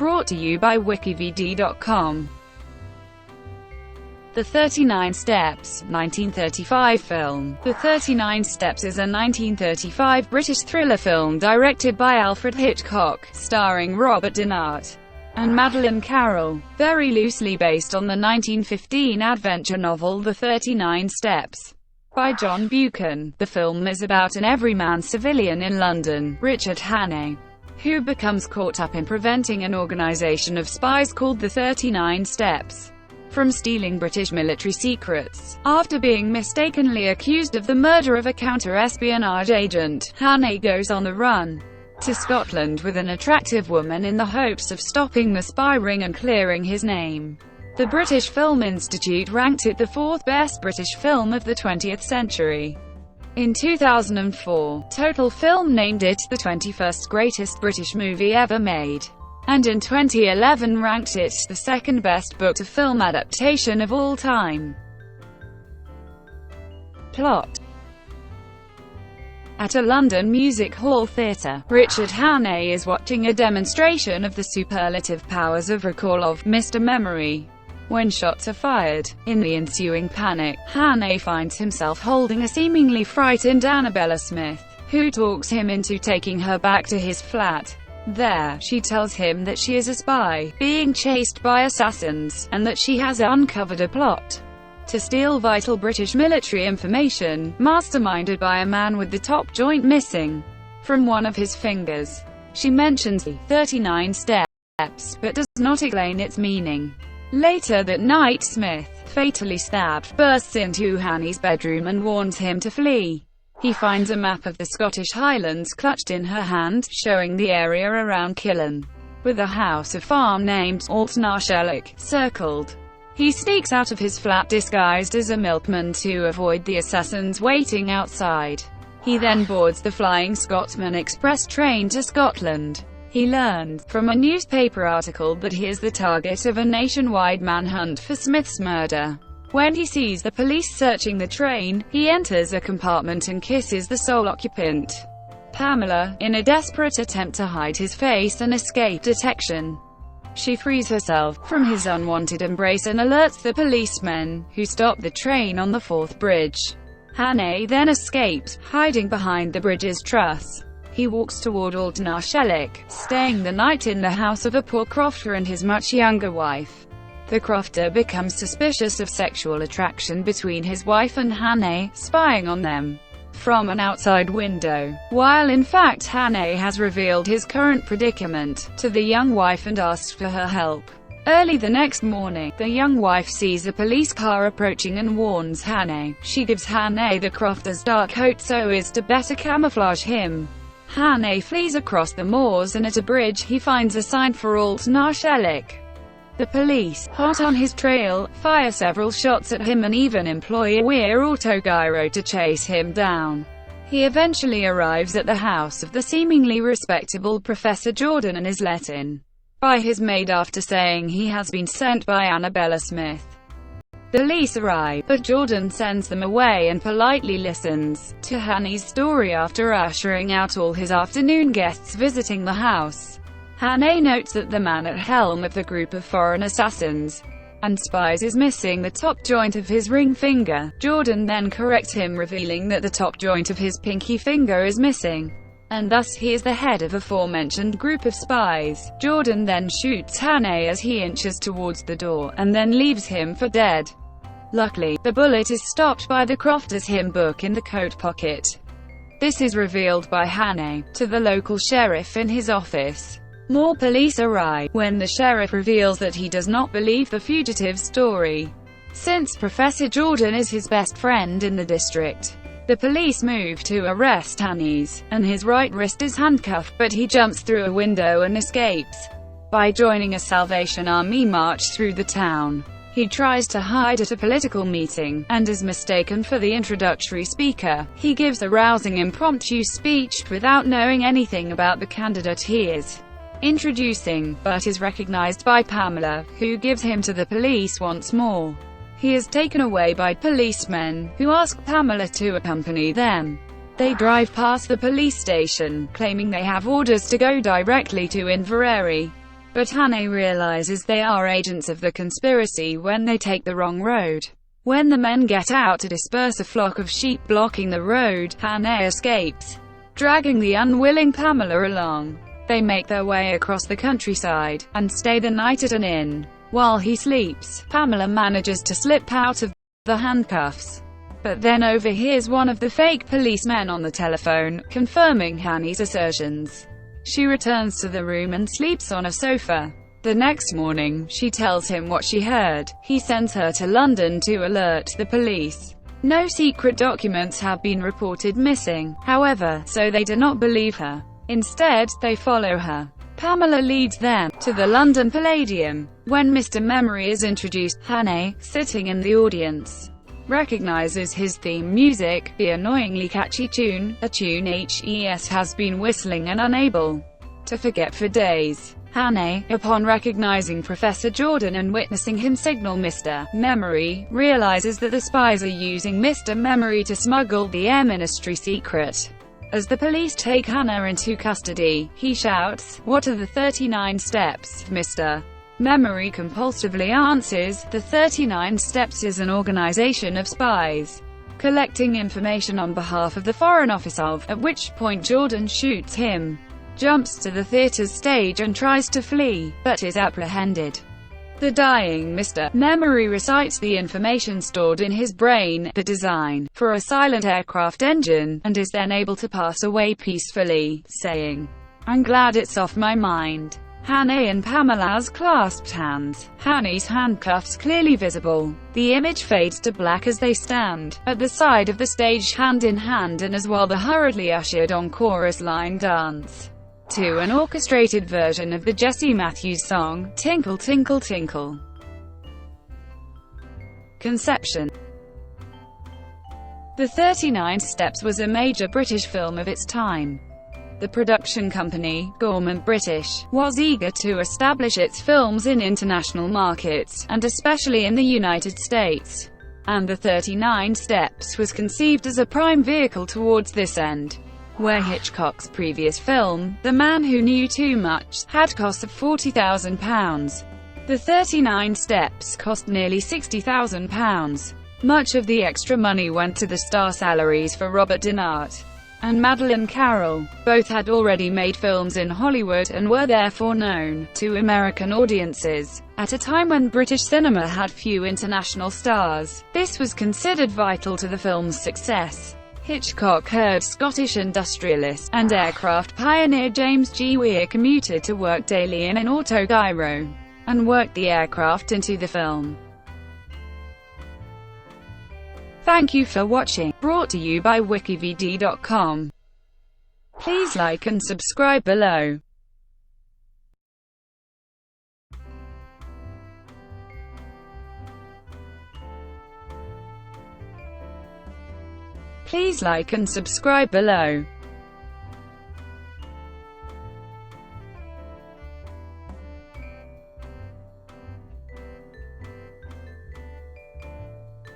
Brought to you by WikiVidi.com. The 39 Steps, 1935 film. The 39 Steps is a 1935 British thriller film directed by Alfred Hitchcock, starring Robert Dinart and Madeleine Carroll, very loosely based on the 1915 adventure novel The 39 Steps by John Buchan. The film is about an everyman civilian in London, Richard Hannay, who becomes caught up in preventing an organisation of spies called the 39 Steps from stealing British military secrets. After being mistakenly accused of the murder of a counter-espionage agent, Hannay goes on the run to Scotland with an attractive woman in the hopes of stopping the spy ring and clearing his name. The British Film Institute ranked it the fourth best British film of the 20th century. In 2004, Total Film named it the 21st greatest British movie ever made, and in 2011 ranked it the second best book-to-film adaptation of all time. Plot: at a London music hall theatre, Richard Hannay is watching a demonstration of the superlative powers of recall of Mr. Memory when shots are fired. In the ensuing panic, Hannay finds himself holding a seemingly frightened Annabella Smith, who talks him into taking her back to his flat. There, she tells him that she is a spy, being chased by assassins, and that she has uncovered a plot to steal vital British military information, masterminded by a man with the top joint missing from one of his fingers. She mentions the 39 steps, but does not explain its meaning. Later that night, Smith, fatally stabbed, bursts into Hannay's bedroom and warns him to flee. He finds a map of the Scottish Highlands clutched in her hand, showing the area around Killen, with a house of farm named Altnarshelic circled. He sneaks out of his flat disguised as a milkman to avoid the assassins waiting outside. He then boards the Flying Scotsman Express train to Scotland. He learns from a newspaper article that he is the target of a nationwide manhunt for Smith's murder. When he sees the police searching the train, he enters a compartment and kisses the sole occupant, Pamela, in a desperate attempt to hide his face and escape detection. She frees herself from his unwanted embrace and alerts the policemen, who stop the train on the Forth Bridge. Hannay then escapes, hiding behind the bridge's truss. He walks toward Altnarshelic, staying the night in the house of a poor crofter and his much younger wife. The crofter becomes suspicious of sexual attraction between his wife and Hannay, spying on them from an outside window, while in fact Hannay has revealed his current predicament to the young wife and asked for her help. Early the next morning, the young wife sees a police car approaching and warns Hannay. She gives Hannay the crofter's dark coat so as to better camouflage him. Hannay flees across the moors and at a bridge he finds a sign for Altnarshelic. The police, hot on his trail, fire several shots at him and even employ a Weir autogyro to chase him down. He eventually arrives at the house of the seemingly respectable Professor Jordan and is let in by his maid after saying he has been sent by Annabella Smith. The police arrive, but Jordan sends them away and politely listens to Hannay's story after ushering out all his afternoon guests visiting the house. Hannay notes that the man at helm of the group of foreign assassins and spies is missing the top joint of his ring finger. Jordan then corrects him, revealing that the top joint of his pinky finger is missing, and thus he is the head of aforementioned group of spies. Jordan then shoots Hannay as he inches towards the door, and then leaves him for dead. Luckily, the bullet is stopped by the crofter's hymn book in the coat pocket. This is revealed by Hannay to the local sheriff in his office. More police arrive, when the sheriff reveals that he does not believe the fugitive's story, since Professor Jordan is his best friend in the district. The police move to arrest Hannay, and his right wrist is handcuffed, but he jumps through a window and escapes by joining a Salvation Army march through the town. He tries to hide at a political meeting, and is mistaken for the introductory speaker. He gives a rousing impromptu speech without knowing anything about the candidate he is introducing, but is recognized by Pamela, who gives him to the police once more. He is taken away by policemen, who ask Pamela to accompany them. They drive past the police station, claiming they have orders to go directly to Inverary. But Hannay realizes they are agents of the conspiracy when they take the wrong road. When the men get out to disperse a flock of sheep blocking the road, Hannay escapes, dragging the unwilling Pamela along. They make their way across the countryside, and stay the night at an inn. While he sleeps, Pamela manages to slip out of the handcuffs, but then overhears one of the fake policemen on the telephone, confirming Hannay's assertions. She returns to the room and sleeps on a sofa. The next morning, she tells him what she heard. He sends her to London to alert the police. No secret documents have been reported missing, however, so they do not believe her. Instead, they follow her. Pamela leads them to the London Palladium. When Mr. Memory is introduced, Hannay, sitting in the audience, recognizes his theme music, the annoyingly catchy tune, a tune HES has been whistling and unable to forget for days. Hannay, upon recognizing Professor Jordan and witnessing him signal Mr. Memory, realizes that the spies are using Mr. Memory to smuggle the Air Ministry secret. As the police take Hannah into custody, he shouts, "What are the 39 steps, Mr. Memory?" compulsively answers, "The 39 Steps is an organization of spies collecting information on behalf of the Foreign Office of," at which point Jordan shoots him, jumps to the theater's stage and tries to flee, but is apprehended. The dying Mr. Memory recites the information stored in his brain, the design for a silent aircraft engine, and is then able to pass away peacefully, saying, "I'm glad it's off my mind." Hannay and Pamela's clasped hands, Hannay's handcuffs clearly visible. The image fades to black as they stand at the side of the stage hand in hand, and as while the hurriedly ushered-on chorus line dance to an orchestrated version of the Jesse Matthews song, "Tinkle Tinkle Tinkle." Conception. The 39 Steps was a major British film of its time. The production company, Gorman British, was eager to establish its films in international markets, and especially in the United States. And the 39 Steps was conceived as a prime vehicle towards this end. Where Hitchcock's previous film, The Man Who Knew Too Much, had costs of £40,000, the 39 Steps cost nearly £60,000. Much of the extra money went to the star salaries for Robert Dinart and Madeleine Carroll. Both had already made films in Hollywood, and were therefore known to American audiences. At a time when British cinema had few international stars, this was considered vital to the film's success. Hitchcock heard Scottish industrialist and aircraft pioneer James G. Weir commuted to work daily in an autogyro, and worked the aircraft into the film. Thank you for watching, brought to you by WikiVidi.com. Please like and subscribe below. Please like and subscribe below.